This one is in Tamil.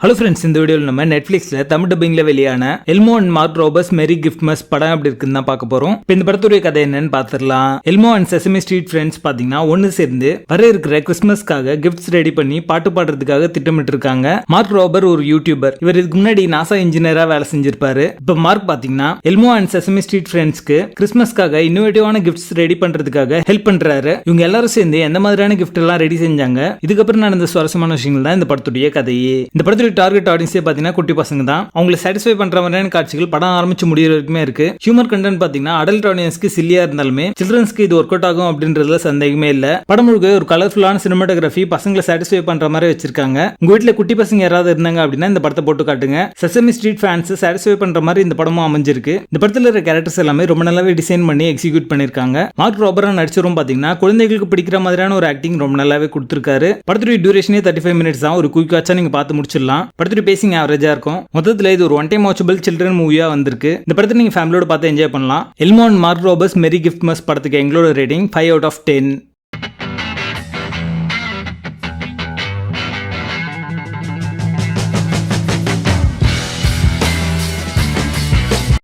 ஹலோ ஃப்ரெண்ட்ஸ், இந்த வீடியோவில் நம்ம நெட்ஃபிளிக்ஸ்ல தமிழ் டப்பிங்ல வெளியான எல்மோ அண்ட் மார்க் ரோபர்ஸ் மெரி கிஃப்ட்மஸ் படம் எப்படி இருக்குன்னு தான் பார்க்க போறோம். இப்போ இந்த படத்துடைய கதை என்னன்னு பார்த்துடலாம். எல்மோ அண்ட் செசமி ஸ்ட்ரீட் ஃப்ரெண்ட்ஸ் பாத்தீங்கன்னா ஒன்னு சேர்ந்து வர இருக்கிற கிறிஸ்மஸ்க்காக கிஃப்ட்ஸ் ரெடி பண்ணி பாட்டு பாடுறதுக்காக திட்டமிட்டு இருக்காங்க. மார்க் ரோபர் ஒரு யூடியூபர். இவர் இதுக்கு முன்னாடி நாசா இன்ஜினியரா வேலை செஞ்சிருப்பாரு. இப்போ மார்க் பாத்தீங்கன்னா எல்மோ அண்ட் செசமி ஸ்ட்ரீட் ஃப்ரெண்ட்ஸ்க்கு கிறிஸ்மஸ்க்காக இன்னோவேட்டிவான கிஃப்ட்ஸ் ரெடி பண்றதுக்காக ஹெல்ப் பண்றாரு. இவங்க எல்லாரும் சேர்ந்து எந்த மாதிரியான கிஃப்ட் எல்லாம் ரெடி செஞ்சாங்க, இதுக்கப்புறம் நடந்த சுவாரஸ்யமான விஷயங்கள் தான் இந்த படத்துடைய கதையே. இந்த படத்துடைய டார்கெட் ஆடியன்ஸே பாத்தீங்கன்னா குட்டி பசங்க தான். அவங்களை சாட்டிஸ்ஃபை பண்ற மாதிரியான காட்சிகள் படம் ஆரம்பிச்சு முடிகிற வரைக்குமே இருக்கு. ஹியூமர் கண்டென்ட் பாத்தீங்கன்னா அடல்ட் ஆடியன்ஸ்க்கு சில்லியா இருந்தாலுமே சில்ட்ரன்ஸ்க்கு இது ஒர்க் அவுட் ஆகும் அப்படின்றதுல சந்தேகமே இல்ல. படம் முழுக்க ஒரு கலர்ஃபுல்லான சினிமாட்டோகிராஃபி பசங்களை சாட்டிஸ்ஃபை பண்ற மாதிரி வச்சிருக்காங்க. உங்க வீட்டுல குட்டி பசங்க யாராவது இருந்தாங்க அப்படின்னா இந்த படத்தை போட்டு காட்டுங்க. செசமி ஸ்ட்ரீட் ஃபேன்ஸ் சாட்டிஸ்ஃபை பண்ற மாதிரி இந்த படமும் அமைஞ்சிருக்கு. இந்த படத்துல இருக்கிற கேரக்டர்ஸ் எல்லாமே ரொம்ப நல்லாவே டிசைன் பண்ணி எக்ஸிக்யூட் பண்ணிருக்காங்க. மார்க் ரோபரா நடிச்சரும் பாத்தீங்கன்னா குழந்தைகளுக்கு பிடிக்கிற மாதிரியான ஒரு ஆக்டிங் ரொம்ப நல்லாவே கொடுத்திருக்காரு. படத்துடைய டியூரேஷனே 35 மினிட்ஸ் தான். ஒரு குயிக் வாட்சா நீங்க பார்த்து முடிச்சிடலாம். படத்துடைய பேசிங் ஆவரேஜா இருக்கும். மொத்தத்துல இது ஒரு ஒன் டைம் வாட்சபிள் சில்ட்ரன் மூவியா வந்திருக்கு. இந்த படத்தை நீங்க ஃபேமிலியோட பார்த்து என்ஜாய் பண்ணலாம். எல்மோ அண்ட் மார்க் ரோபர்ஸ் மெரி கிஃப்ட்மஸ் படத்துக்கு எங்களோட ரேட்டிங் 5 out of 10.